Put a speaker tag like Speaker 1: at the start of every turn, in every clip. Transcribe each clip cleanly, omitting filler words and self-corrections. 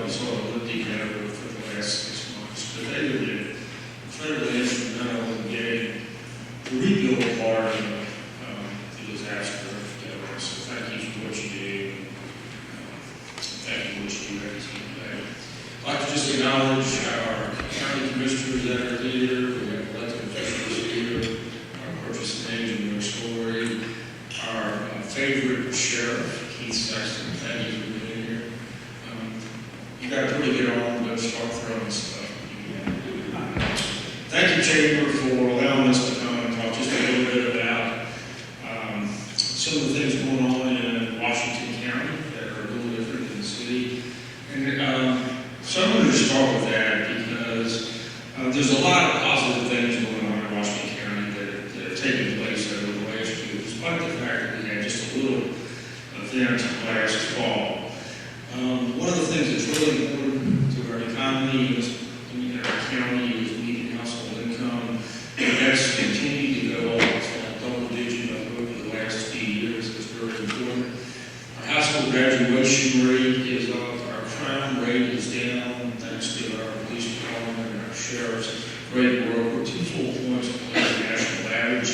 Speaker 1: probably saw a little together for the last 6 months, but they have been incredibly instrumental in getting the rebuild part of the disaster together. So thank you for what you do. Thank you for what you do every single day. I'd like to just acknowledge our county commissioners that are here. We have elected officials here. Our purchase and agent, Story. Our favorite sheriff, Keith Sexton. Thank you for being here. You got a pretty good arm. Don't start throwing stuff. Thank you, Chamber, for allowing us to come and talk just a little bit about some of the things going on in Washington County that are a little different in the city. And so I'm going to just start with that because there's a lot of positive things going on in Washington County that have taken place over the last year, despite the fact that we had just a little event last fall. One of the things that's really important to our economy is our county is median household income, and that's continued to go up. It's like double digit over the last few years. It's very important. Our household graduation rate is up. Our crime rate is down, thanks to our police department and our sheriff's great work. We're 2 full points below the national average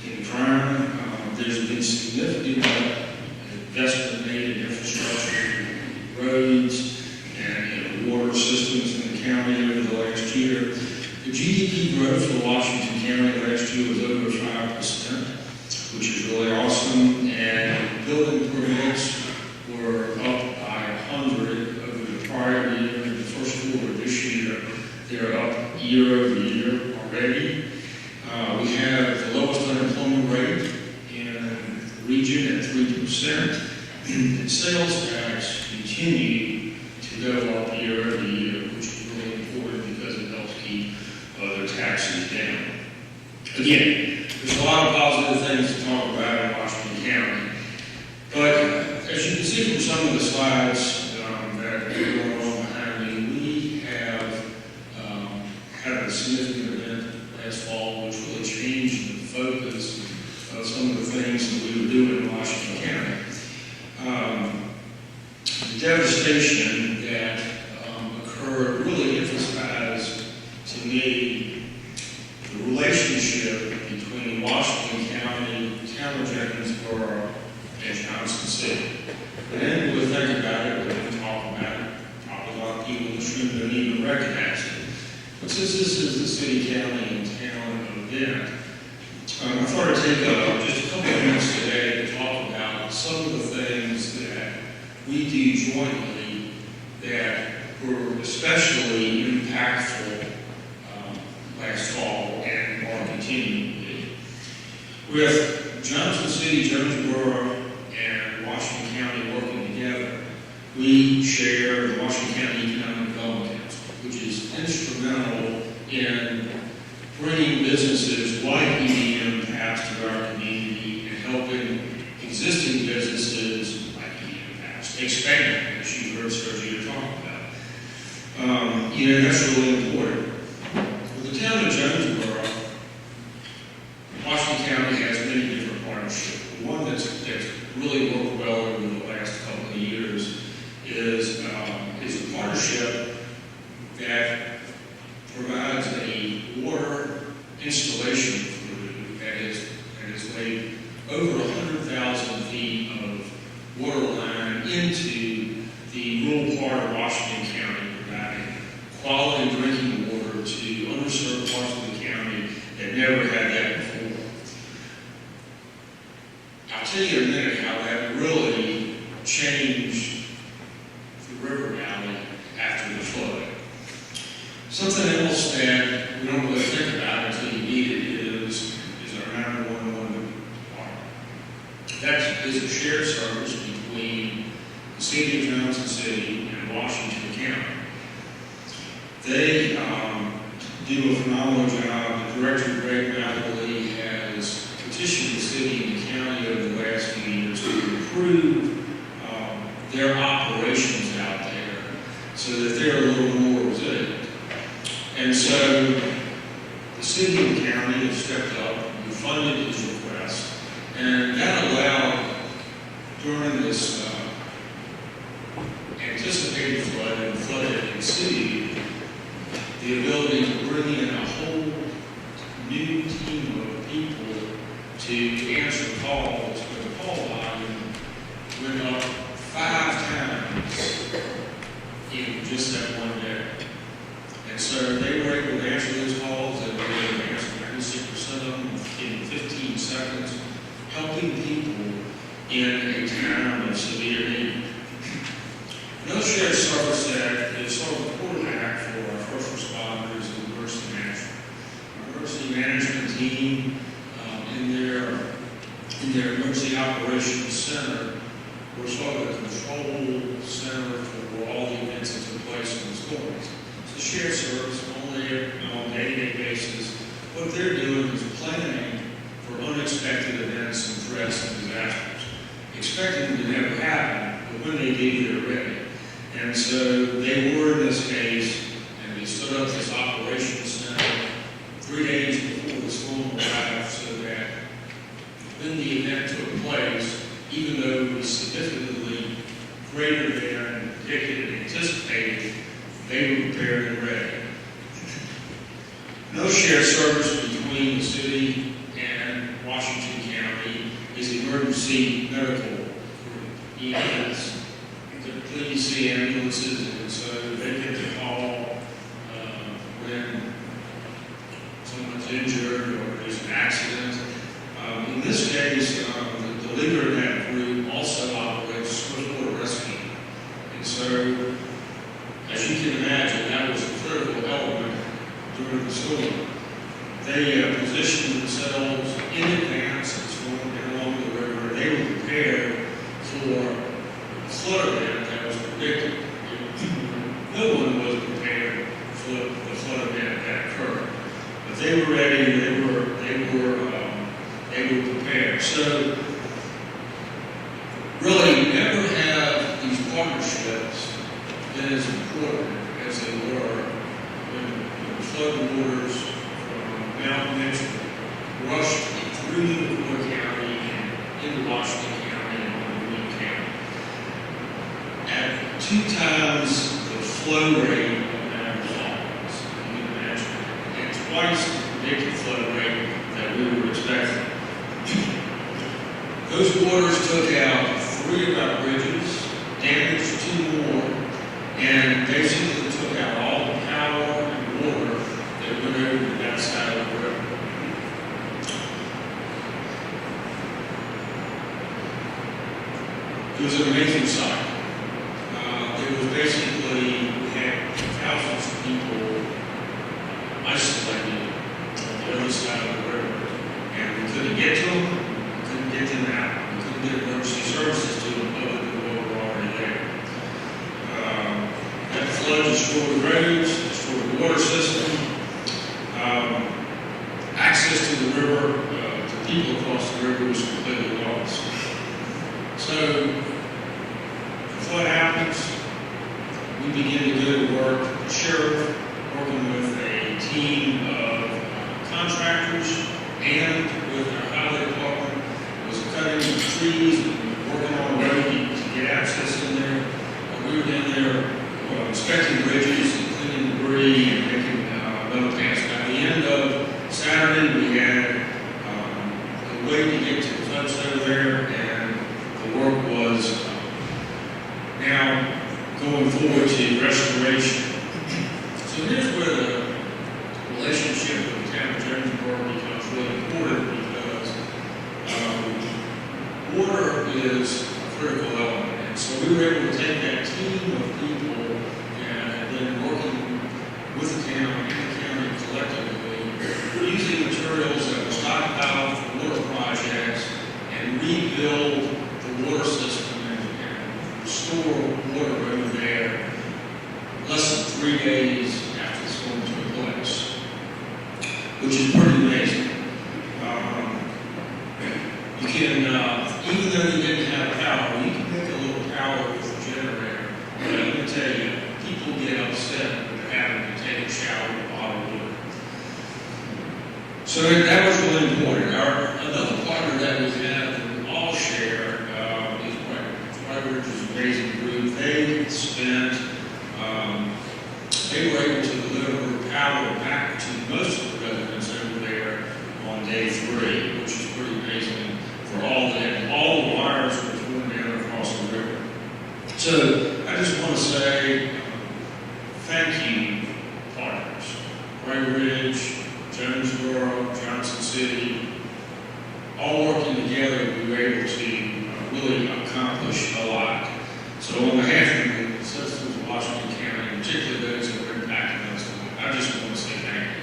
Speaker 1: in crime. There's been significant investment made in infrastructure, roads, and water systems in the county over the last year. The GDP growth for Washington County last year was over 5%, which is really awesome. And building permits were up by 100 over the prior year. In the first quarter of this year, they're up year over year already. We have the lowest unemployment rate in the region at 3%. And sales tax continue to go up year over year, which is really important because it helps keep other taxes down. Again, there's a lot of positive things to talk about in Washington County. But as you can see from some of the slides that are going on behind me, we have had a significant event last fall which really changed the focus of some of the things that we were doing in Washington County. The devastation that occurred really emphasized to me the relationship between Washington County, town of Jeffersonboro, and Johnson City. And then we'll think about it, we'll talk about it. Probably a lot of people in this room don't even recognize it. But since this is the city, county, and town event, I thought I'd take just a couple of minutes today to talk about some of the things that we do jointly that were especially impactful last fall and are continuing to be. With Johnson City, Jonesboro, and Washington County working together, we share the Washington County Economic Development Council, which is instrumental in bringing businesses like EDM past to our community and helping existing businesses like EDM past expand, as you heard Sergio talk about. That's really important. With the town of Jonesboro, Washington County has many different partnerships. One that's really worked well over the last couple of years is a partnership that provides a water installation crew that has laid over 100,000 feet of water line into the rural part of Washington County, providing quality drinking water to underserved parts of the county that never had that before. I'll tell you in a minute how that really changed the river valley after the flood. Something else that we don't really think about until you need it is our 911 department. That is a shared service between the city of Johnson City and Washington County. They do a phenomenal job. The director, Greg Mallory, has petitioned the city and the county over the last few years to improve their operations out there so that they're a little more resilient. And so the city and the county have stepped up and funded his request, and that allowed, during this anticipated flood the ability to bring in a whole new team of people to answer calls, but the call volume went up 5 times in just that one day. And so they were able to answer those calls, and they were able to answer 96% of them in 15 seconds, helping people in a time of severe need. Another shared service that is sort of a quarterback for our first responders is emergency management. Our emergency management team in their emergency operations center were sort of the control center for all the events that took place in the storms. It's a shared service only on a day-to-day basis. What they're doing is planning for unexpected events and threats and disasters, expecting them to never happen, but when they do, they're ready. And so they were in this case, and they stood up this operations center 3 days before the storm arrived, so that when the event took place, even though it was significantly greater than predicted and anticipated, they were prepared and ready. No shared service between the city and Washington County is emergency medical EMS. Typically, you see ambulances, and so they get the call when someone's injured or there's an accident. In this case, the leader in that group also operates swift-water rescue. And so, as you can imagine, that was a critical element during the storm. They positioned themselves in advance of the storm and along the river. They were prepared for a flood event that was predicted. No one was prepared for the flood event that occurred. But they were ready, they were prepared. So, really, never have these partnerships been as important as they were when the flood waters from Mount Mitchell rushed through Cook County and into Washington County and on Greene County. At 2 times the flow rate of Niagara Falls, you can imagine, and twice the predicted flow rate that we were expecting. Those waters took out 3 of our bridges, damaged 2 more, and basically took out all the power and water that went over to that side of the river. It was an amazing sight. It was basically, we had thousands of people isolated on the other side of the river, and we couldn't get to them. Get them out. We couldn't get emergency services to them other than what were already there. That flood destroyed roads, destroyed the water system. Access to the river, to people across the river was completely lost. So, the flood happens. We begin to go to work. The sheriff, working with a team of contractors and with our highway department, was cutting trees and working on the road to get access in there. We were in there inspecting bridges and cleaning debris and making another pass. By the end of Saturday, we had a way to get to the folks over there, and the work was now going forward to restoration. So here's where the relationship with the town of Jonesboro becomes really important, because water is a critical element. And so we were able to take that team of people and then working with the town and the county collectively, using materials that were stockpiled for water projects, and rebuild the water system and restore water over there less than 3 days after the storm took place, which is pretty amazing. You can, even though you didn't have power, you can pick a little power with a generator. And I'm going to tell you, people get upset when they're having to take a shower with bottled water. So that was really important. Another partner that we have that we all share is White Ridge's amazing group. They were able to deliver power back to most of the residents over there on day 3, which is pretty amazing for all the wires were torn down across the river. So I just want to say thank you, partners. Gray Ridge, Jonesboro, Johnson City, all working together, we were able to really accomplish a lot. So on behalf of the citizens of Washington County, particularly those that were impacted us, I just want to say thank you.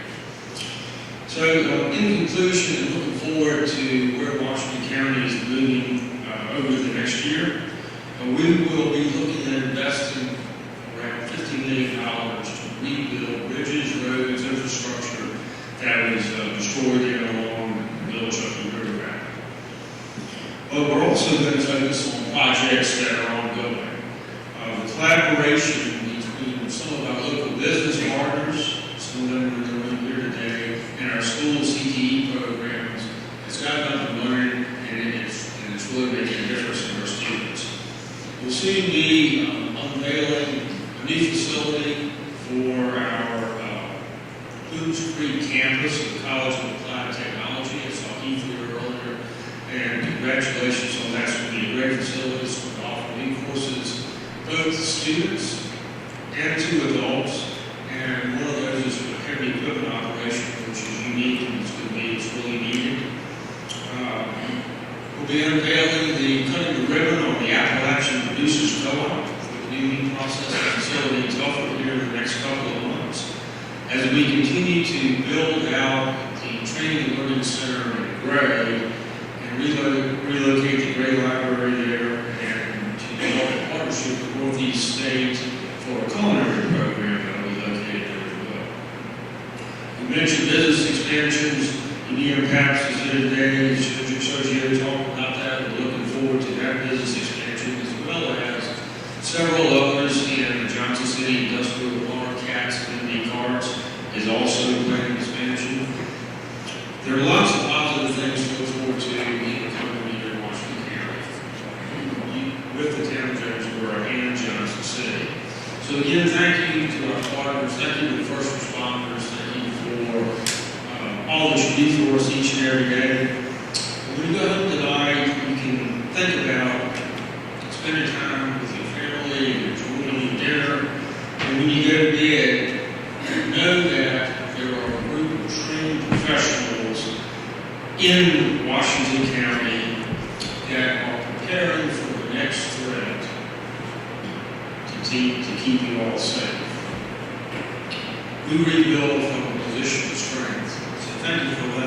Speaker 1: So in conclusion, and looking forward to where Washington County is moving over the next year, we will be looking at investing around $50 million to rebuild bridges, roads, infrastructure that was destroyed along the village of the river valley. But we're also going to focus on projects that are ongoing. The collaboration between some of our local business partners, some of them are in the room here today, and our school CTE programs, it's got up and running, and it's really making a difference in our students. We'll soon be unveiling a new facility for our Boones Creek campus of the College of Applied Technology. I saw Keith here earlier, and congratulations on that. It's going to be a great facility. It's going to offer new courses both to students and to adults, and one of those is for heavy equipment operation, which is unique and it's really needed. We'll be unveiling the cutting the ribbon on the Appalachian Producers Co-op with the new processing facility in Telford here in the next couple of months. As we continue to build out the Training and Learning Center in Gray and relocate the Gray Library there, and to develop a partnership with Northeast State for a culinary program that will be located there as well. We mentioned business expansions. Ian Paps is here today. Sergio talked about that. We're looking forward to that business expansion, as well as several others in the Johnson City Industrial Park. Cats and MD Carts is also planning expansion. There are lots of positive things to look forward to in the coming year in Washington County with the town of Jonesboro and Johnson City. So again, thank you to our partners. Thank you to the first responders. Thank you for all that you do for us each and every day. When you go home tonight, you can think about spending time with your family and enjoying dinner. And when you go to bed, know that there are a group of trained professionals in Washington County that are preparing for the next threat to keep you all safe. We rebuild from a position of strength. So thank you for that.